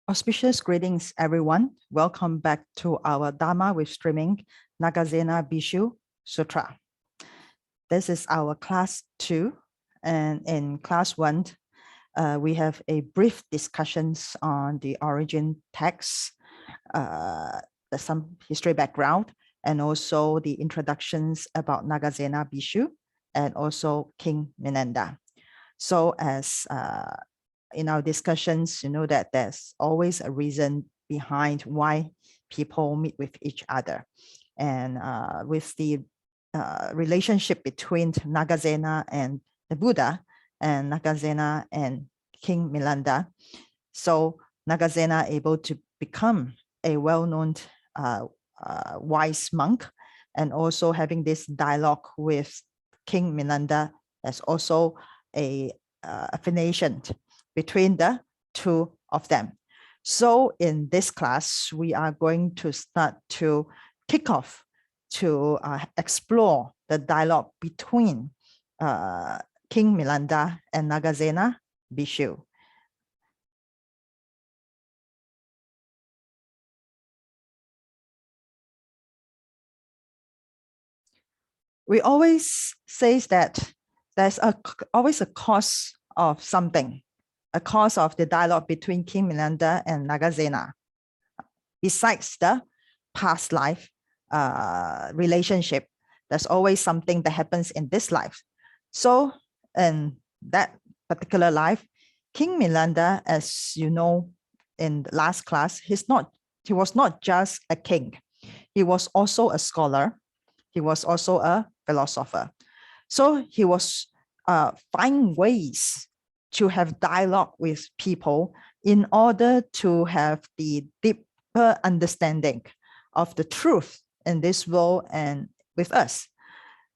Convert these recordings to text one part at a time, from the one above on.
Auspicious greetings, everyone. Welcome back to our Dharma with Streaming Nagasena Bhikshu Sutra. This is our class 2, and in class 1, we have a brief discussions on the origin text, some history background, and also the introductions about Nagasena Bhikshu and also King Minanda. So as in our discussions, you know that there's always a reason behind why people meet with each other. And with the relationship between Nagasena and the Buddha and Nagasena and King Milanda. So Nagasena able to become a well-known wise monk, and also having this dialogue with King Milanda as also a affiliation between the two of them. So in this class, we are going to start to kick off to explore the dialogue between King Milanda and Nagasena Bhikshu. We always say that there's always a cause of something, a cause of the dialogue between King Milanda and Nagasena, besides the past life relationship. There's always something that happens in this life. So in that particular life, King Milanda, as you know, in the last class, he was not just a king. He was also a scholar. He was also a philosopher. So he was find ways to have dialogue with people in order to have the deeper understanding of the truth in this world and with us.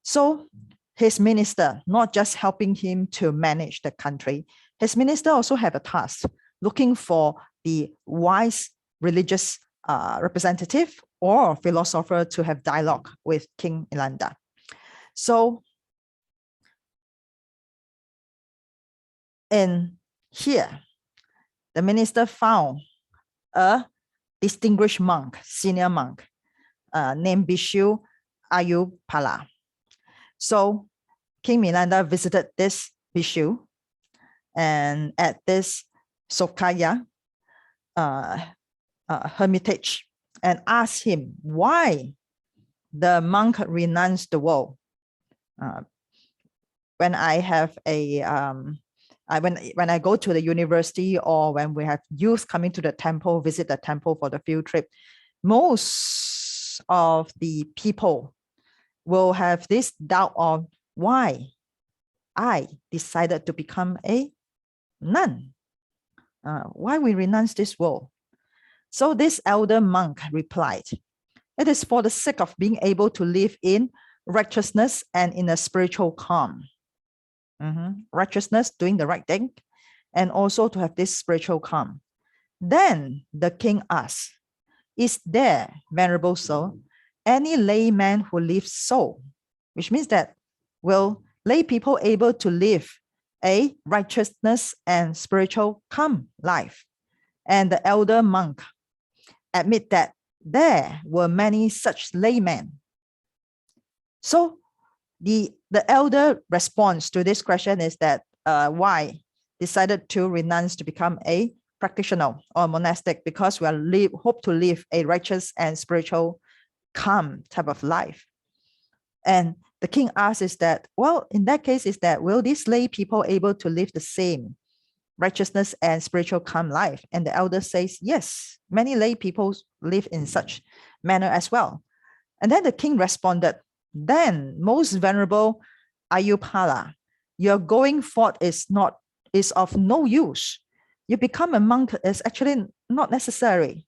So his minister, not just helping him to manage the country, his minister also have a task, looking for the wise religious representative or philosopher to have dialogue with King Milanda. So in here, the minister found a distinguished monk, senior monk, named Bhikshu Ayupala. So King Milanda visited this Bhikshu and at this Sokaya hermitage and asked him why the monk renounced the world. When I have a when I go to the university, or when we have youth coming to the temple, visit the temple for the field trip, most of the people will have this doubt on why I decided to become a nun. Why we renounce this world? So this elder monk replied, "It is for the sake of being able to live in righteousness and in a spiritual calm." Righteousness, doing the right thing, and also to have this spiritual calm. Then the king asked, "Is there, venerable soul, any layman who lives so?" Which means that will lay people able to live a righteousness and spiritual calm life? And the elder monk admit that there were many such laymen. So the elder response to this question is that why decided to renounce to become a practitioner or monastic, because we are hope to live a righteous and spiritual calm type of life. And the king asks is that, well, in that case is that, will these lay people able to live the same righteousness and spiritual calm life? And the elder says, yes, many lay people live in such manner as well. And then the king responded, then, most venerable Ayupala, your going forth is of no use. You become a monk is actually not necessary.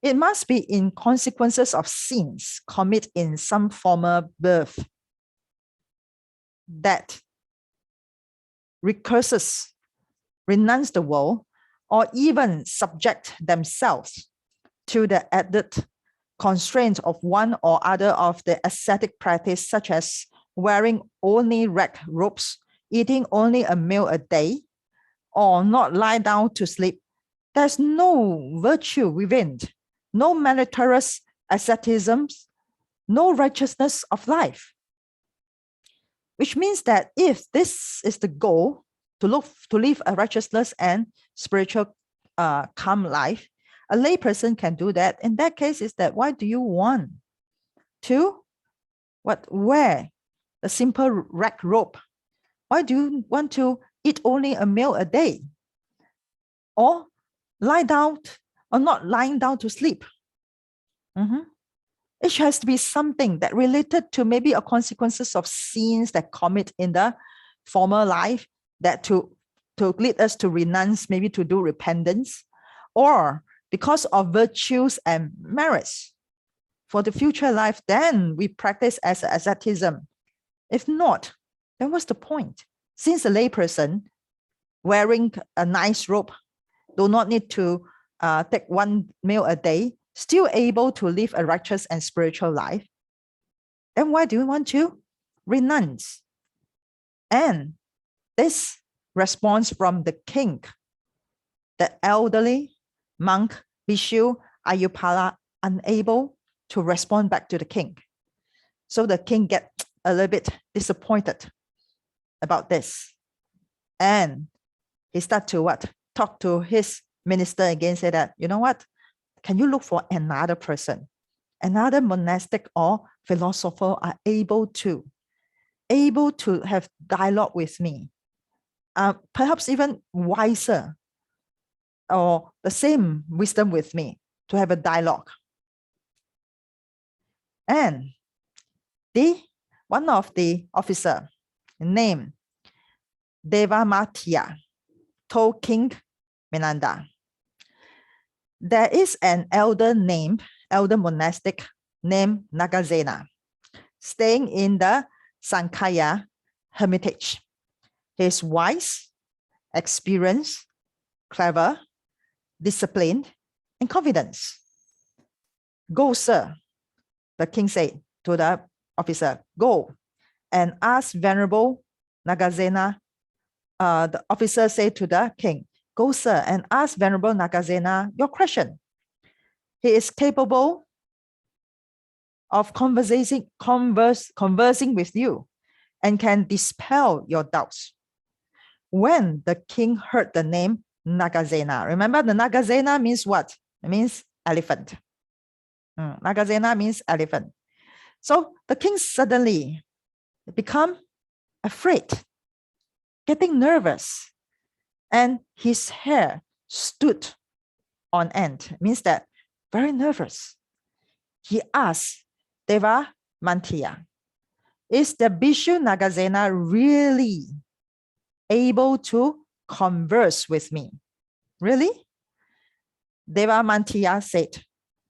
It must be in consequences of sins commit in some former birth that recurses, renounce the world, or even subject themselves to the added constraints of one or other of the ascetic practice, such as wearing only rag robes, eating only a meal a day, or not lie down to sleep, there's no virtue within, no meritorious asceticism, no righteousness of life. Which means that if this is the goal, to live a righteousness and spiritual calm life, a layperson can do that. In that case, is that why do you want to wear a simple rag robe? Why do you want to eat only a meal a day? Or lie down, or not lying down to sleep? It has to be something that related to maybe a consequences of sins that commit in the former life, that to lead us to renounce, maybe to do repentance, or because of virtues and merits for the future life, then we practice as asceticism. If not, then what's the point? Since a layperson wearing a nice robe do not need to take one meal a day, still able to live a righteous and spiritual life, then why do you want to renounce? And this response from the king, the elderly monk Bhikshu Ayupala, unable to respond back to the king. So the king get a little bit disappointed about this. And he start to talk to his minister again, say that, you know what? Can you look for another person, another monastic or philosopher are able to have dialogue with me, perhaps even wiser or the same wisdom with me, to have a dialogue. And one of the officer named Devamatya told King Minanda, there is an elder monastic named Nagasena, staying in the Sankaya hermitage. He is wise, experienced, clever, disciplined, and confident. Go, sir, the king said to the officer, go and ask Venerable Nagasena. The officer said to the king, go, sir, and ask Venerable Nagasena your question. He is capable of conversing with you and can dispel your doubts. When the king heard the name Nagasena, remember the Nagasena means what? It means elephant. Nagasena means elephant. So the king suddenly become afraid, getting nervous, and his hair stood on end. It means that very nervous. He asked Deva Mantiya, is the Bhikshu Nagasena really able to converse with me? Really? Deva Mantiya said,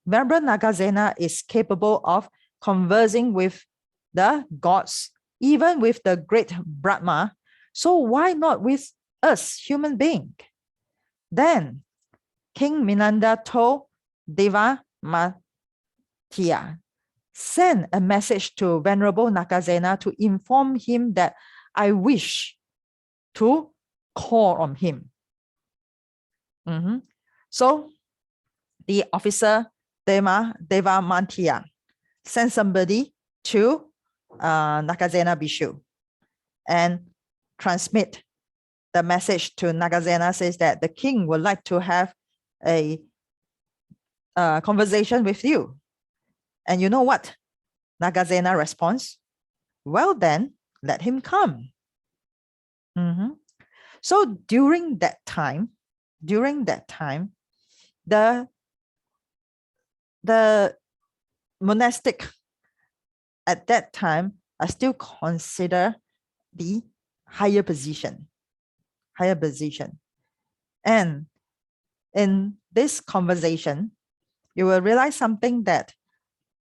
Venerable Nagasena is capable of conversing with the gods, even with the great Brahma. So why not with us, human being? Then King Minanda told Deva Mantiya, send a message to Venerable Nagasena to inform him that I wish to call on him. So the officer Deva Mantiya sent somebody to Nagasena Bhikshu and transmit the message to Nagasena, says that the king would like to have a conversation with you. And you know what? Nagasena responds, well then, let him come. So during that time, the monastic at that time are still consider the higher position. And in this conversation, you will realize something, that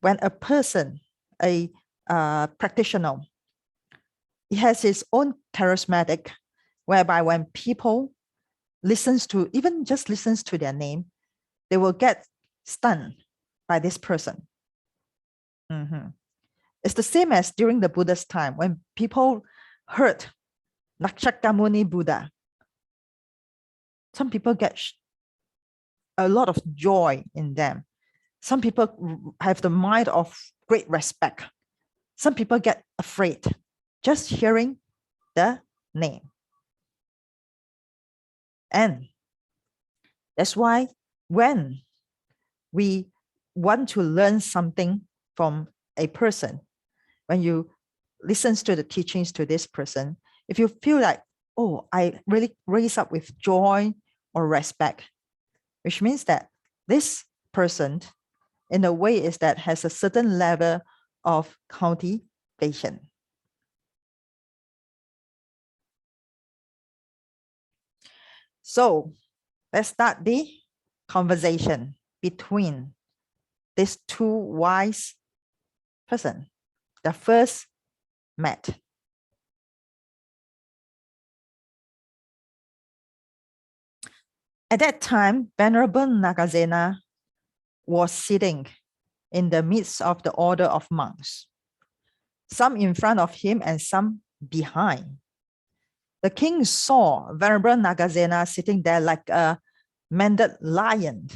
when a person, a practitioner, he has his own charismatic, whereby when people even just listens to their name, they will get stunned by this person. It's the same as during the Buddha's time, when people heard Shakyamuni Buddha. Some people get a lot of joy in them. Some people have the mind of great respect. Some people get afraid just hearing the name. And that's why when we want to learn something from a person, when you listen to the teachings to this person, if you feel like, oh, I really raise up with joy or respect, which means that this person, in a way, is that has a certain level of cultivation. So let's start the conversation between these two wise persons. The first met. At that time, Venerable Nagasena was sitting in the midst of the order of monks, some in front of him and some behind. The king saw Venerable Nagasena sitting there like a mended lion,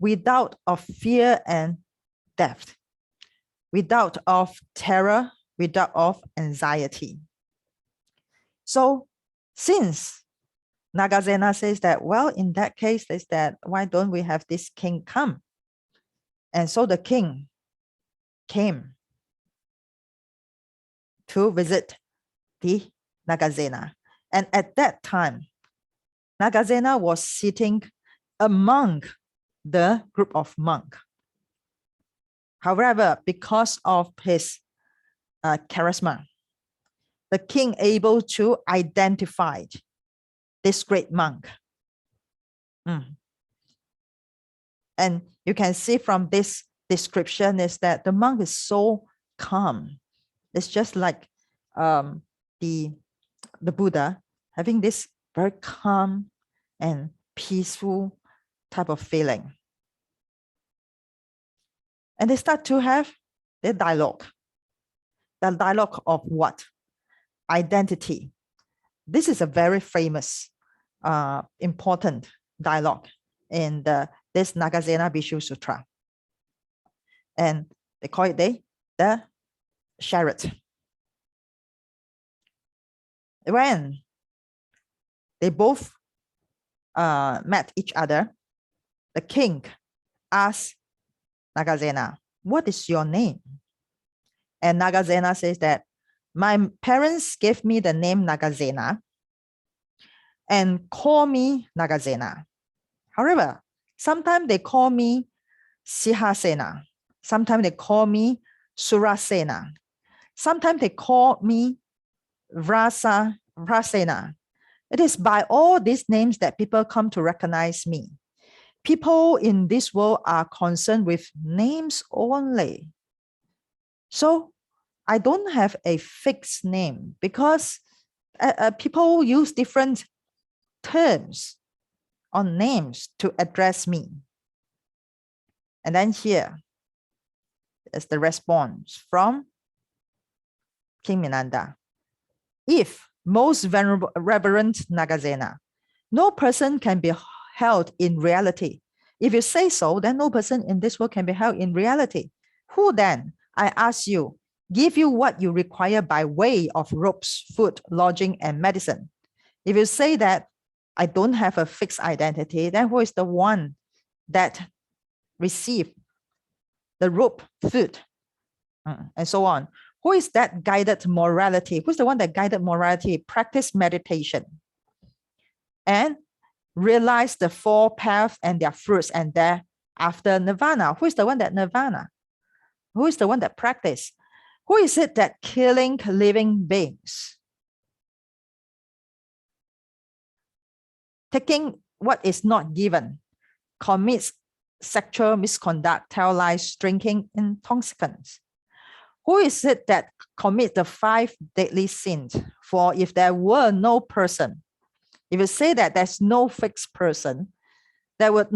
without of fear and death, without of terror, without of anxiety. So since Nagasena says that, well, in that case, is that why don't we have this king come? And so the king came to visit the Nagasena. And at that time, Nagasena was sitting among the group of monks. However, because of his charisma, the king able to identify this great monk. And you can see from this description is that the monk is so calm. It's just like the Buddha having this very calm and peaceful type of feeling. And they start to have their dialogue. The dialogue of what? Identity. This is a very famous, important dialogue in this Nagasena Bhikshu Sutra. And they call it the chariot. When they both met each other, the king asked Nagasena, what is your name? And Nagasena says that my parents gave me the name Nagasena and call me Nagasena. However, sometimes they call me Sihasena. Sometimes they call me Surasena. Sometimes they call me Rasena. It is by all these names that people come to recognize me. People in this world are concerned with names only. So I don't have a fixed name because people use different terms or names to address me. And then here is the response from King Minanda. If most venerable, reverend Nagasena, no person can be held in reality. If you say so, then no person in this world can be held in reality. Who then, I ask you, give you what you require by way of robes, food, lodging, and medicine? If you say that I don't have a fixed identity, then who is the one that received the robe, food, and so on? Who is that guided morality? Who's the one that guided morality? Practice meditation and realize the four paths and their fruits, and thereafter nirvana. Who is the one that nirvana? Who is the one that practice? Who is it that killing living beings? Taking what is not given, commits sexual misconduct, tell lies, drinking, intoxicants. Who is it that commits the 5 deadly sins? For if there were no person, if you say that there's no fixed person, there would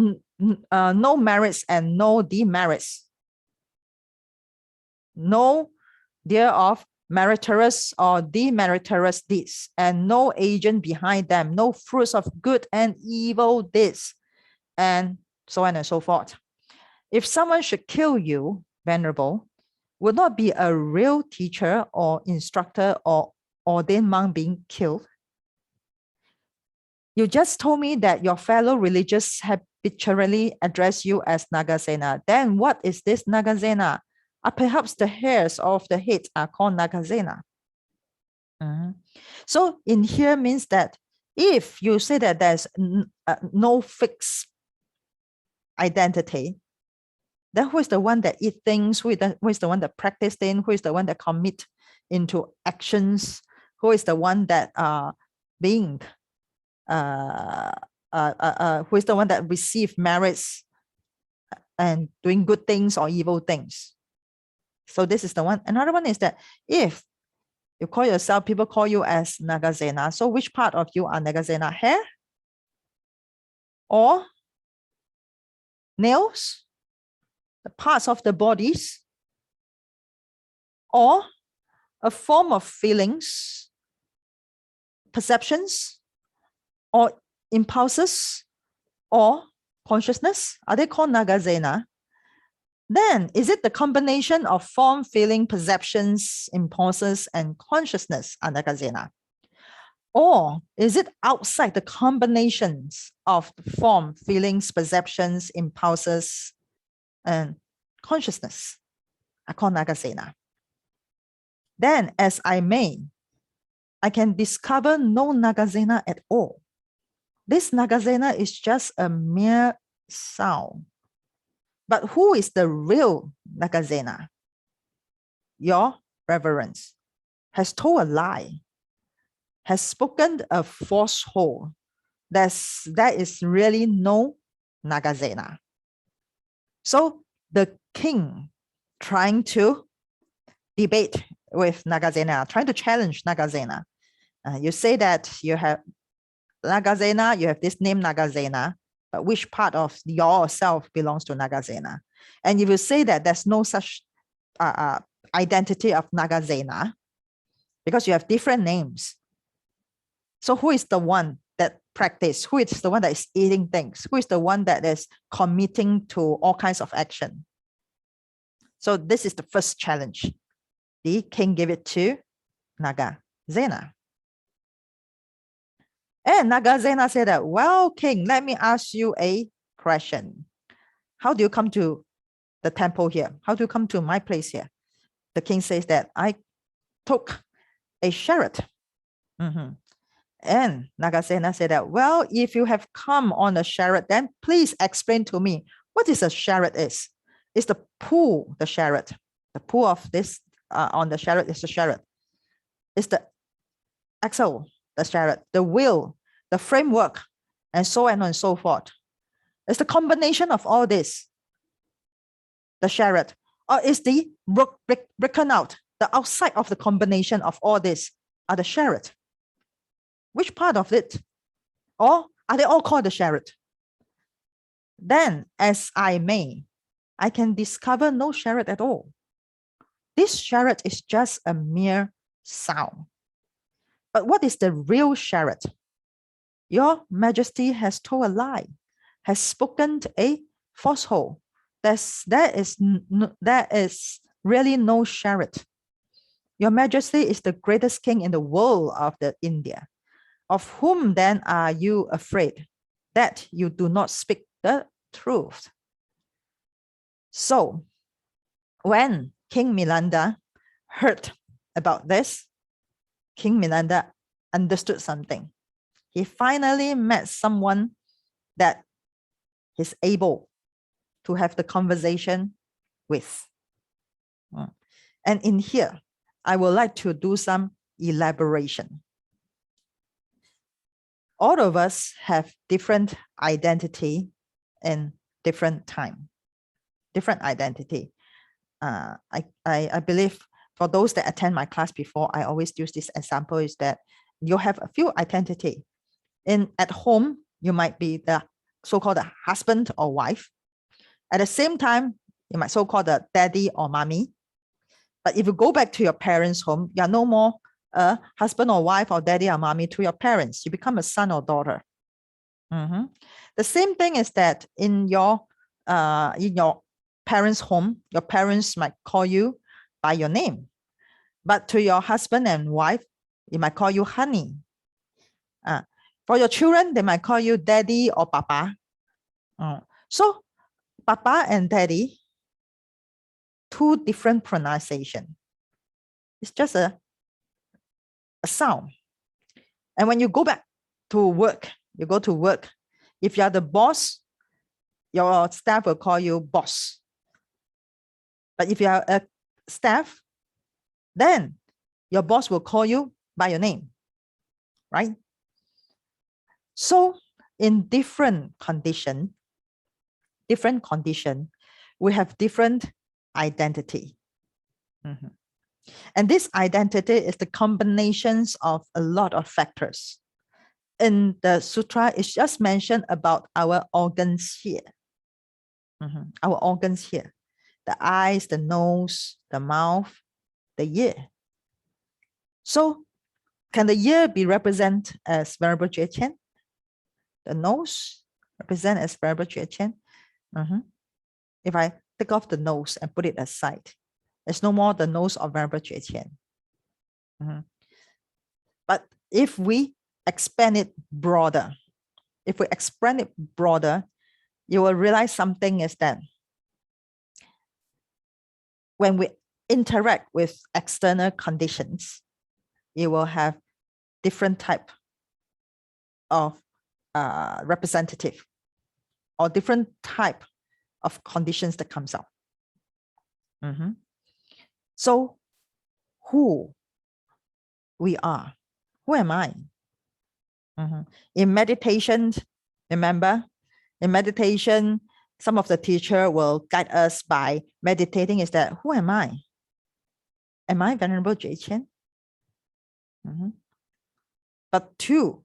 no merits and no demerits. No thereof meritorious or demeritorious deeds, and no agent behind them, no fruits of good and evil deeds, and so on and so forth. If someone should kill you, Venerable, would not be a real teacher or instructor or ordained monk being killed. You just told me that your fellow religious habitually address you as Nagasena. Then what is this Nagasena? Perhaps the hairs of the head are called Nagasena. So in here means that if you say that there's no fixed identity, then who is the one that eat things? Who is the one that practice things? Who is the one that commit into actions? Who is the one that being who is the one that receive merits and doing good things or evil things? So this is the one. Another one is that if you call yourself, people call you as Nagasena. So which part of you are Nagasena? Hair? Or nails? The parts of the bodies? Or a form of feelings, perceptions, or impulses, or consciousness? Are they called Nagasena? Then is it the combination of form, feeling, perceptions, impulses, and consciousness are Nagasena? Or is it outside the combinations of form, feelings, perceptions, impulses, and consciousness are called Nagasena? Then as I may, I can discover no Nagasena at all. This Nagasena is just a mere sound. But who is the real Nagasena? Your reverence has told a lie, has spoken a falsehood. There is really no Nagasena. So the king trying to debate with Nagasena, trying to challenge Nagasena. You say that you have Nagasena, you have this name Nagasena, but which part of yourself belongs to Nagasena? And if you say that there's no such identity of Nagasena, because you have different names. So who is the one that practice? Who is the one that is eating things? Who is the one that is committing to all kinds of action? So this is the first challenge. The king gave it to Nagasena. And Nagasena said that, well, king, let me ask you a question. How do you come to the temple here? How do you come to my place here? The king says that I took a chariot. And Nagasena said that, well, if you have come on a chariot, then please explain to me what is a chariot is. It's the pull, the chariot. The pull of this on the chariot is the chariot. It's the axle, the chariot, the wheel, the framework, and so on and so forth. It's the combination of all this, the chariot, or is the broken out, the outside of the combination of all this are the chariot. Which part of it? Or are they all called the chariot? Then, as I may, I can discover no chariot at all. This chariot is just a mere sound. But what is the real chariot? Your Majesty has told a lie, has spoken a falsehood. There is really no chariot. Your Majesty is the greatest king in the world of India. Of whom then are you afraid that you do not speak the truth? So when King Milanda heard about this, King Milanda understood something. He finally met someone that is able to have the conversation with. And in here, I would like to do some elaboration. All of us have different identity and different time, different identity. I believe for those that attend my class before, I always use this example is that you have a few identity. At home, you might be the so-called the husband or wife. At the same time, you might so-called the daddy or mommy. But if you go back to your parents' home, you are no more a husband or wife or daddy or mommy to your parents. You become a son or daughter. The same thing is that in your parents' home, your parents might call you by your name, but to your husband and wife, they might call you honey. For your children, they might call you daddy or papa. So papa and daddy, two different pronunciation. It's just a sound. And when you go back to work, if you are the boss, your staff will call you boss. But if you are a staff, then your boss will call you by your name, right? So in different condition, we have different identity. And this identity is the combinations of a lot of factors. In the sutra, it's just mentioned about our organs here. Our organs here. The eyes, the nose, the mouth, the ear. So can the ear be represented as Venerable Jue Qian? The nose represent as Venerable Jue Qian? If I take off the nose and put it aside, there's no more the nose of Venerable Jue Qian. But if we expand it broader, you will realize something is that when we interact with external conditions, you will have different type of representative or different type of conditions that comes out. So who we are, who am I? In meditation, remember, in meditation, some of the teacher will guide us by meditating is that, who am I? Am I Venerable Jue Qian? But to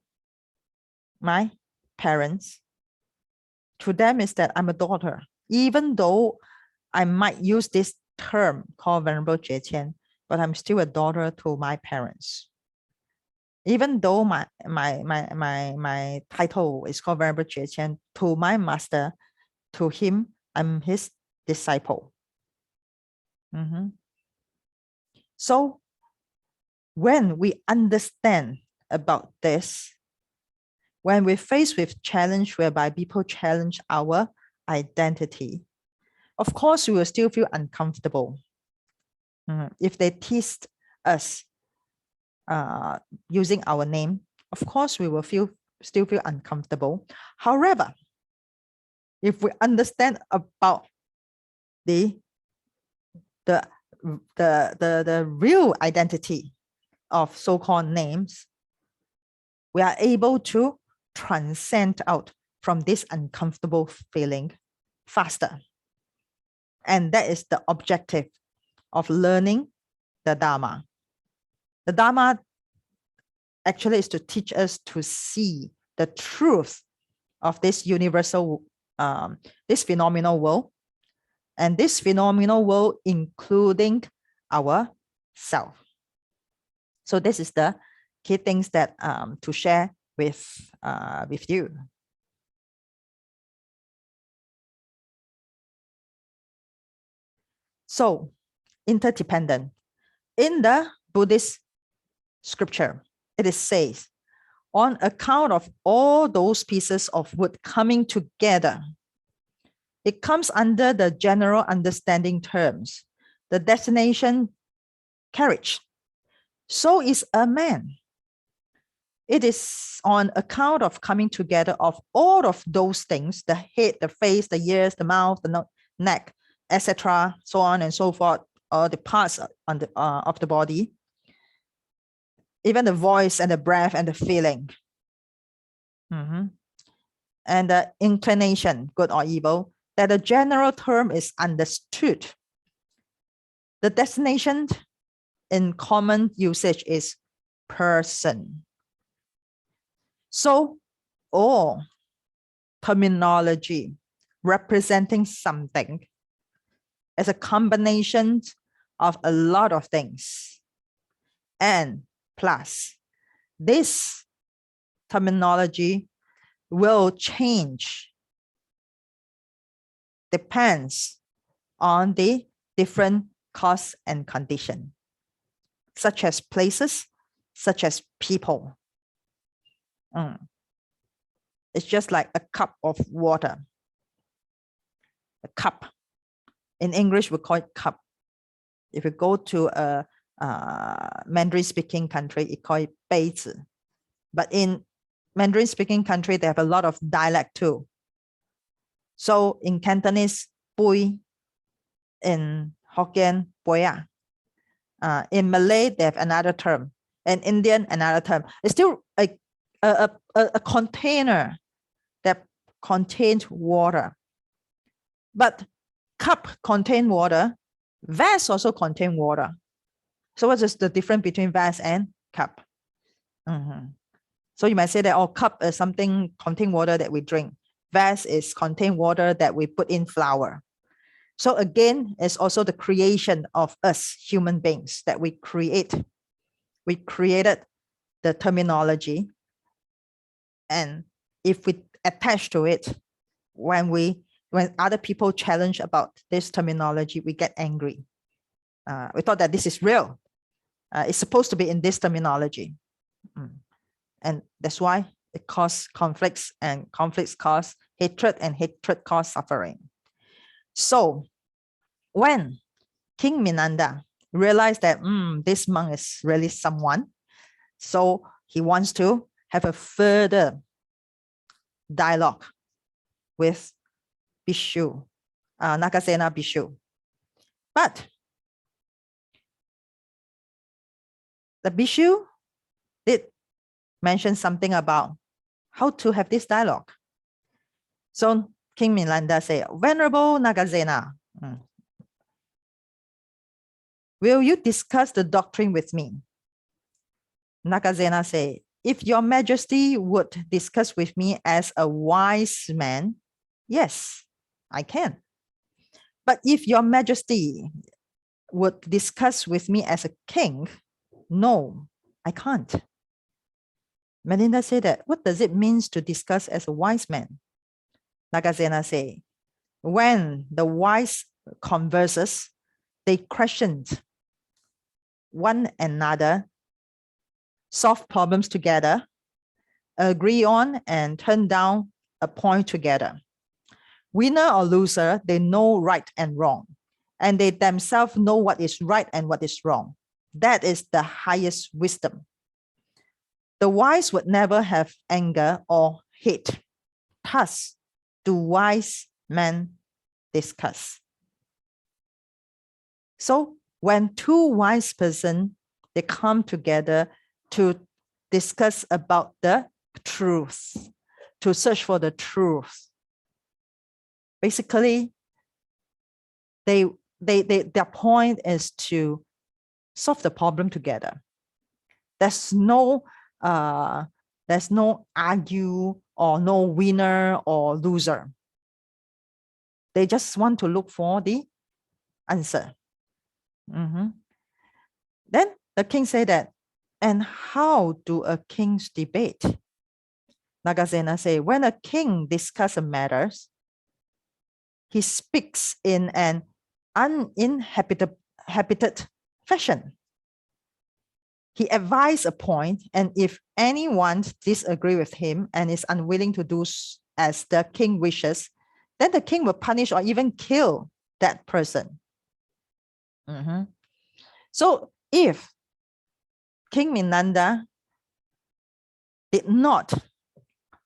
my parents, to them is that I'm a daughter. Even though I might use this term called Venerable Jue Qian, but I'm still a daughter to my parents. Even though my title is called Venerable Jue Qian, to my master, to him, I'm his disciple. So when we understand about this, when we're faced with challenge whereby people challenge our identity, of course, we will still feel uncomfortable. If they tease us using our name, of course, we will still feel uncomfortable. However, if we understand about the real identity of so-called names, we are able to transcend out from this uncomfortable feeling faster. And that is the objective of learning the Dharma. The Dharma actually is to teach us to see the truth of this universal, this phenomenal world, and this phenomenal world including our self. So this is the key things that to share with you. So interdependent. In the Buddhist scripture, it is says, on account of all those pieces of wood coming together, it comes under the general understanding terms, the destination carriage. So is a man. It is on account of coming together of all of those things, the head, the face, the ears, the mouth, the neck, etc., so on and so forth, or the parts on the, of the body, even the voice and the breath and the feeling. And the inclination, good or evil, that the general term is understood. The destination in common usage is person. So all terminology representing something as a combination of a lot of things. And plus, this terminology will change, depends on the different cause and condition, such as places, such as people. It's just like a cup of water. A cup. In English, we call it cup. If you go to a Mandarin-speaking country, it call it 杯子. But in Mandarin-speaking country, they have a lot of dialect too. So in Cantonese, bui. In Hokkien, boya. In Malay, they have another term. In Indian, another term. It's still a container that contains water. But cup contain water, vase also contain water. So what is the difference between vase and cup? So you might say that, oh, cup is something contain water that we drink. Vase is contain water that we put in flour. So again, it's also the creation of us human beings that we create. We created the terminology. And if we attach to it, when other people challenge about this terminology, we get angry. We thought that this is real. It's supposed to be in this terminology. And that's why it causes conflicts, and conflicts cause hatred, and hatred cause suffering. So when King Minanda realized that this monk is really someone, so he wants to have a further dialogue with Bhikshu, Nagasena Bhikshu. But the Bhikshu did mention something about how to have this dialogue. So King Minanda said, Venerable Nagasena, will you discuss the doctrine with me? Nagasena said, if your majesty would discuss with me as a wise man, yes, I can. But if your majesty would discuss with me as a king, no, I can't. Melinda said that, what does it mean to discuss as a wise man? Nagasena said, when the wise converses, they question one another, solve problems together, agree on and turn down a point together. Winner or loser, they know right and wrong, and they themselves know what is right and what is wrong. That is the highest wisdom. The wise would never have anger or hate. Thus, do wise men discuss. So when two wise persons, they come together to discuss about the truth, to search for the truth. Basically, their point is to solve the problem together. There's no argue or no winner or loser. They just want to look for the answer. Then the king said that, and how do a kings debate? Nagasena said, when a king discusses matters, he speaks in an uninhabited fashion. He advises a point, and if anyone disagrees with him and is unwilling to do as the king wishes, then the king will punish or even kill that person. So if King Minanda did not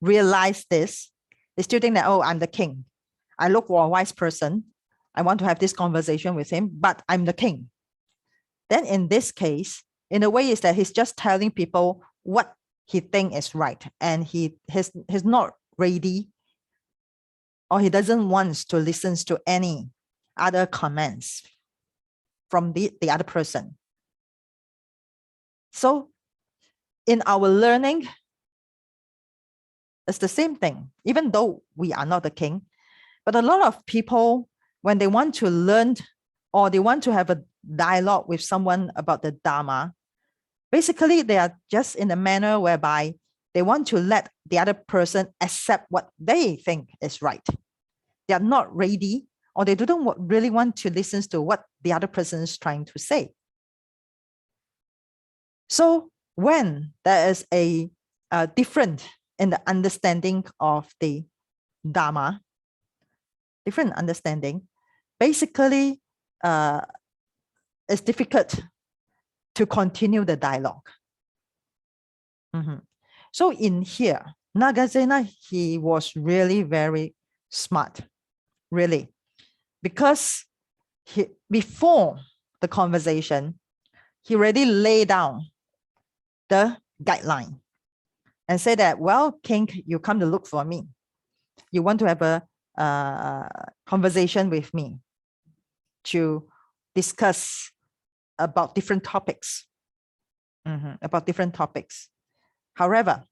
realize this, they still think that, oh, I'm the king. I look for a wise person. I want to have this conversation with him, but I'm the king. Then in this case, in a way is that he's just telling people what he thinks is right, and he's not ready, or he doesn't want to listen to any other comments from the other person. So in our learning, it's the same thing, even though we are not the king. But a lot of people, when they want to learn or they want to have a dialogue with someone about the Dharma, basically they are just in a manner whereby They want to let the other person accept what they think is right. They are not ready, or they don't really want to listen to what the other person is trying to say. So when there is a different in the understanding of the Dharma, different understanding, basically it's difficult to continue the dialogue. So in here, Nagasena, he was really very smart, really, because before the conversation, he already laid down the guideline and said that, well, King, you come to look for me. You want to have a conversation with me to discuss about different topics. About different topics. However,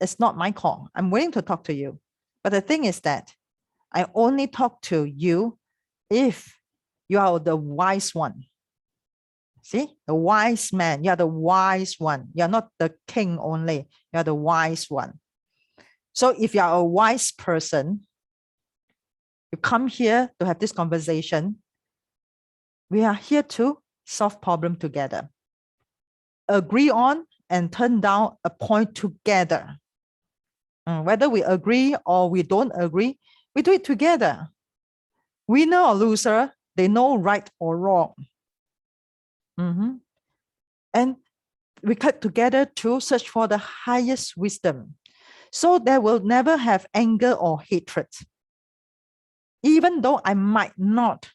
it's not my call. I'm willing to talk to you. But the thing is that I only talk to you if you are the wise one. See, the wise man, you are the wise one. You're not the king only, you're the wise one. So if you are a wise person, you come here to have this conversation. We are here to solve problem together. Agree on and turn down a point together. Whether we agree or we don't agree, we do it together. Winner or loser, they know right or wrong. And we cut together to search for the highest wisdom. So there will never have anger or hatred. Even though I might not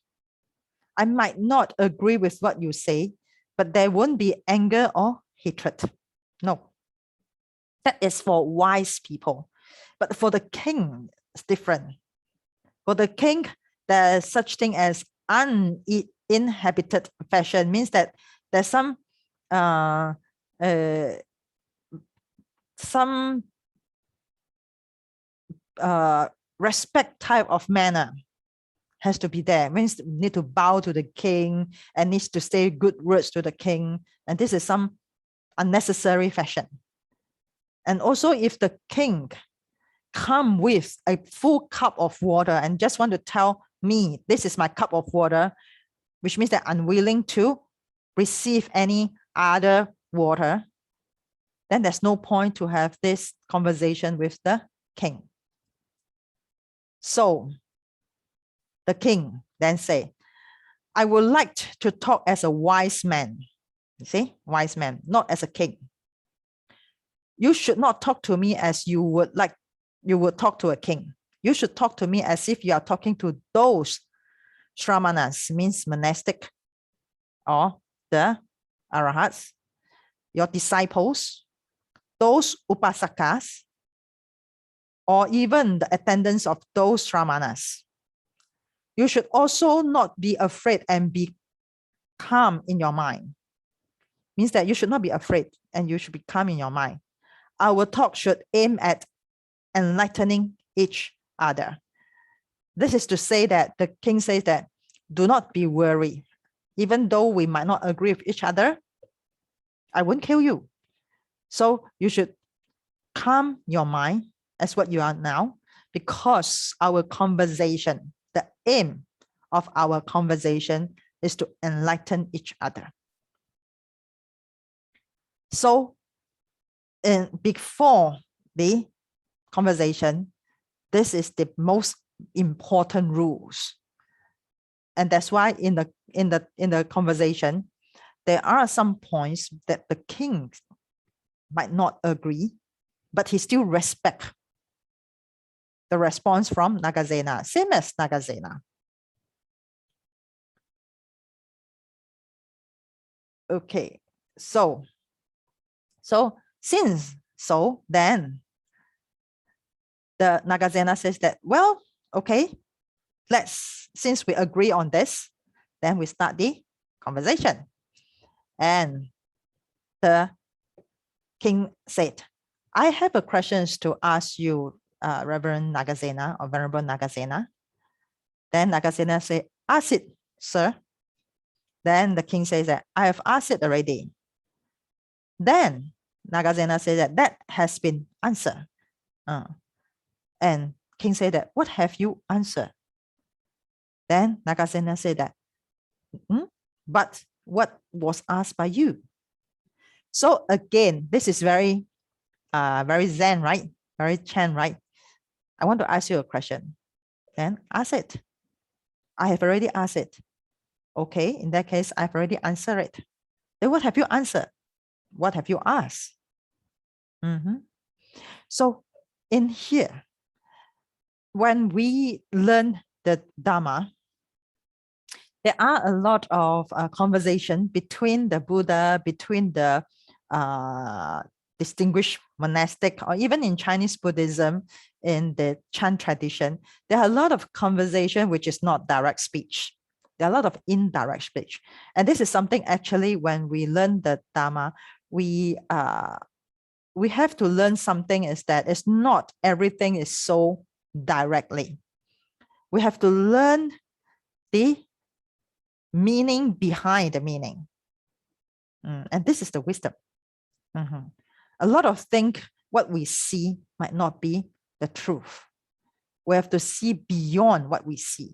agree with what you say, but there won't be anger or hatred. No. That is for wise people. But for the king, it's different. For the king, there's such thing as uninhabited fashion, means that there's some respect type of manner has to be there. Means you need to bow to the king and needs to say good words to the king. And this is some unnecessary fashion. And also if the king come with a full cup of water and just want to tell me, this is my cup of water, which means they're unwilling to receive any other water, then there's no point to have this conversation with the king. So the king then say, I would like to talk as a wise man. You see, wise man, not as a king. You should not talk to me as you would talk to a king. You should talk to me as if you are talking to those Shramanas, means monastic, or the arahats, your disciples, those upasakas, or even the attendants of those Shramanas. You should also not be afraid and be calm in your mind. Means that you should not be afraid and you should be calm in your mind. Our talk should aim at enlightening each other. This is to say that the king says that do not be worried. Even though we might not agree with each other, I won't kill you. So you should calm your mind as what you are now, because our conversation, the aim of our conversation is to enlighten each other. So before the conversation, this is the most important rules. And that's why in the conversation, there are some points that the king might not agree, but he still respect the response from Nagasena, same as Nagasena. Okay, so then the Nagasena says that, well, okay, since we agree on this, then we start the conversation. And the king said, I have a question to ask you, Reverend Nagasena or Venerable Nagasena. Then Nagasena said, ask it, sir. Then the king says that I have asked it already. Then Nagasena said that that has been answered. And king said that, what have you answered? Then Nagasena said that, but what was asked by you? So again, this is very Zen, right? Very Chen, right? I want to ask you a question. Then ask it. I have already asked it. Okay, in that case, I've already answered it. Then what have you answered? What have you asked? So in here, when we learn the Dharma, there are a lot of conversation between the Buddha, between the distinguished monastic, or even in Chinese Buddhism, in the Chan tradition, there are a lot of conversation which is not direct speech. There are a lot of indirect speech. And this is something actually when we learn the Dharma, we have to learn something is that it's not everything is so directly. We have to learn the meaning behind the meaning. And this is the wisdom. A lot of things, what we see might not be the truth. We have to see beyond what we see.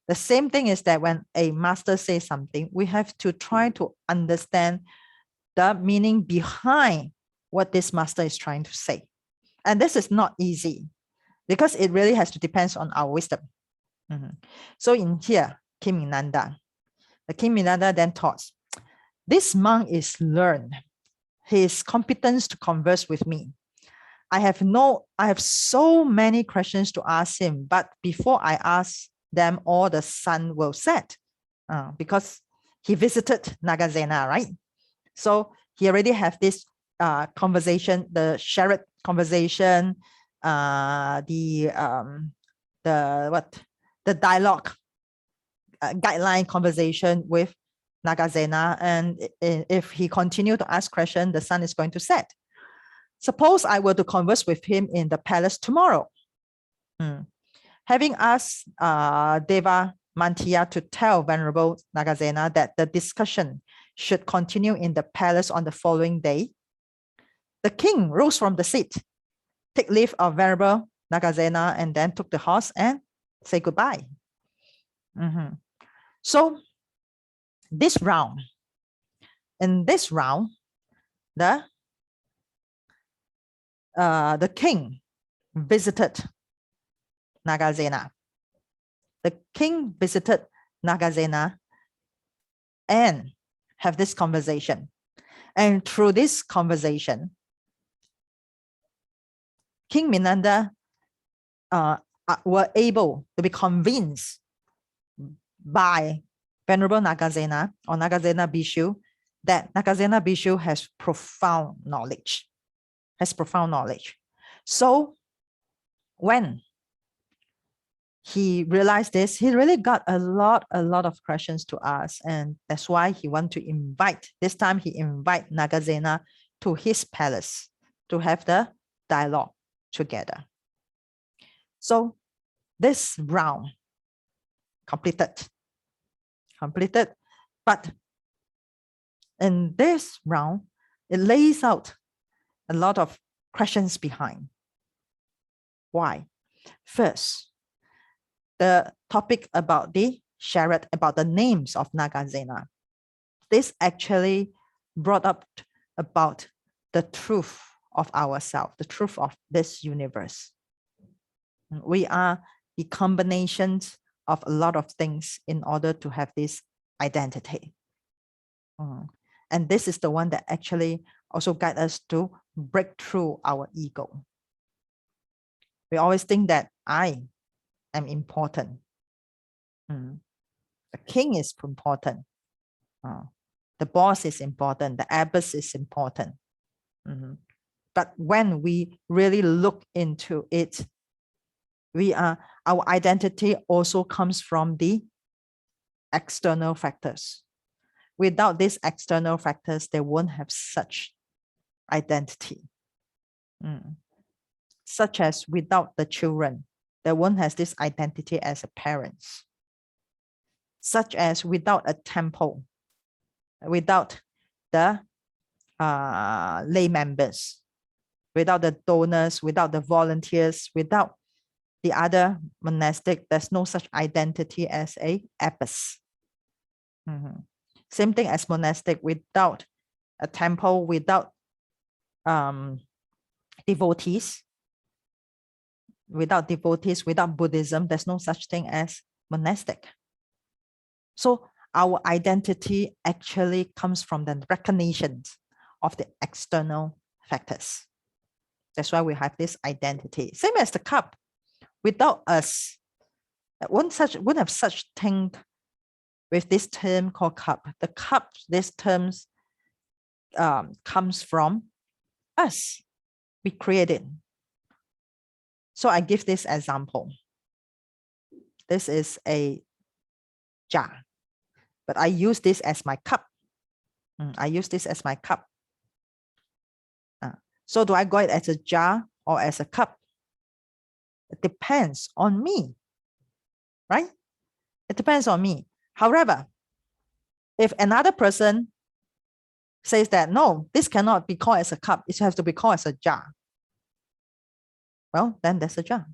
The same thing is that when a master says something, we have to try to understand the meaning behind what this master is trying to say. And this is not easy because it really has to depend on our wisdom. So in here, King Minanda, the King Minanda then taught, this monk is learned. His competence to converse with me. I have so many questions to ask him, but before I ask them, all the sun will set because he visited Nagasena, right? So he already have this conversation, the shared conversation, the dialogue, guideline conversation with Nagasena, and if he continue to ask questions, the sun is going to set. Suppose I were to converse with him in the palace tomorrow. Having asked Deva Mantiya to tell Venerable Nagasena that the discussion should continue in the palace on the following day, the king rose from the seat, take leave of Venerable Nagasena, and then took the horse and say goodbye. So in this round, the king visited Nagasena. The king visited Nagasena and have this conversation. And through this conversation, King Minanda were able to be convinced by Venerable Nagasena or Nagasena Bhikshu that Nagasena Bhikshu has profound knowledge. So when he realized this, he really got a lot of questions to ask, and that's why he wanted to invite. This time he invited Nagasena to his palace to have the dialogue together. So this round completed. But in this round, it lays out a lot of questions behind. Why? First, the topic about the Sharat, about the names of Nagasena. This actually brought up about the truth of ourselves, the truth of this universe. We are the combinations of a lot of things in order to have this identity. And this is the one that actually also guides us to break through our ego. We always think that I am important. The king is important. The boss is important. The abbess is important. But when we really look into it, our identity also comes from the external factors. Without these external factors, they won't have such identity. Such as without the children, they won't have this identity as a parents. Such as without a temple, without the lay members, without the donors, without the volunteers, without the other monastic, there's no such identity as a abbess. Same thing as monastic, without a temple, without devotees, without Buddhism, there's no such thing as monastic. So our identity actually comes from the recognition of the external factors. That's why we have this identity. Same as the cup. Without us, wouldn't have such thing with this term called cup. The cup, this term comes from us. We create it. So I give this example. This is a jar, but I use this as my cup. I use this as my cup. So do I go it as a jar or as a cup? It depends on me, right? It depends on me. However, if another person says that, no, this cannot be called as a cup, it has to be called as a jar, well, then that's a jar.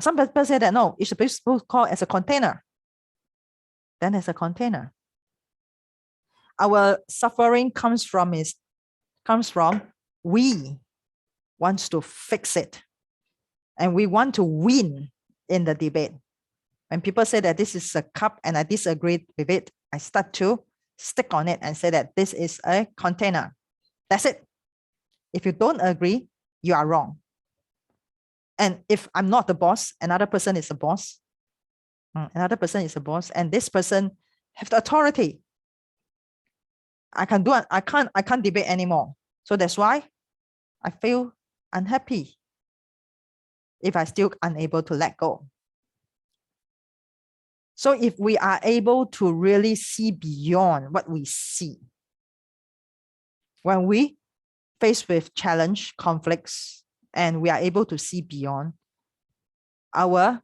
Some people say that, no, it should be called as a container. Then it's a container. Our suffering comes from we want to fix it. And we want to win in the debate. When people say that this is a cup and I disagree with it, I start to stick on it and say that this is a container. That's it. If you don't agree, you are wrong. And if I'm not the boss, another person is the boss. Another person is the boss, and this person has the authority. I can't debate anymore. So that's why I feel unhappy if I still unable to let go. So if we are able to really see beyond what we see, when we face with challenge, conflicts, and we are able to see beyond, our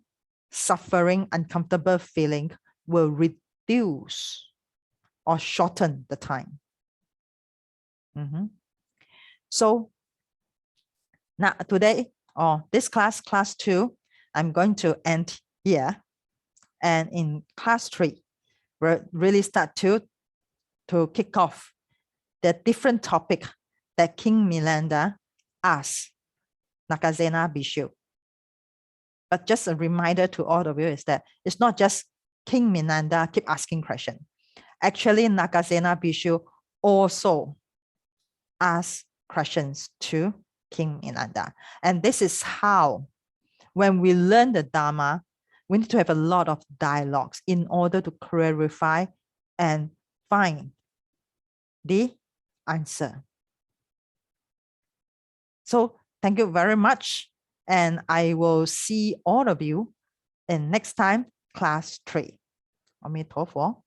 suffering, uncomfortable feeling will reduce or shorten the time. So now today, this class 2, I'm going to end here. And in class 3, we'll really start to kick off the different topic that King Milanda asked Nagasena Bhikshu. But just a reminder to all of you is that it's not just King Milanda keep asking questions. Actually, Nagasena Bhikshu also asked questions to King Milanda. And this is how, when we learn the Dharma, we need to have a lot of dialogues in order to clarify and find the answer. So thank you very much. And I will see all of you in next time, class 3. 阿彌陀佛。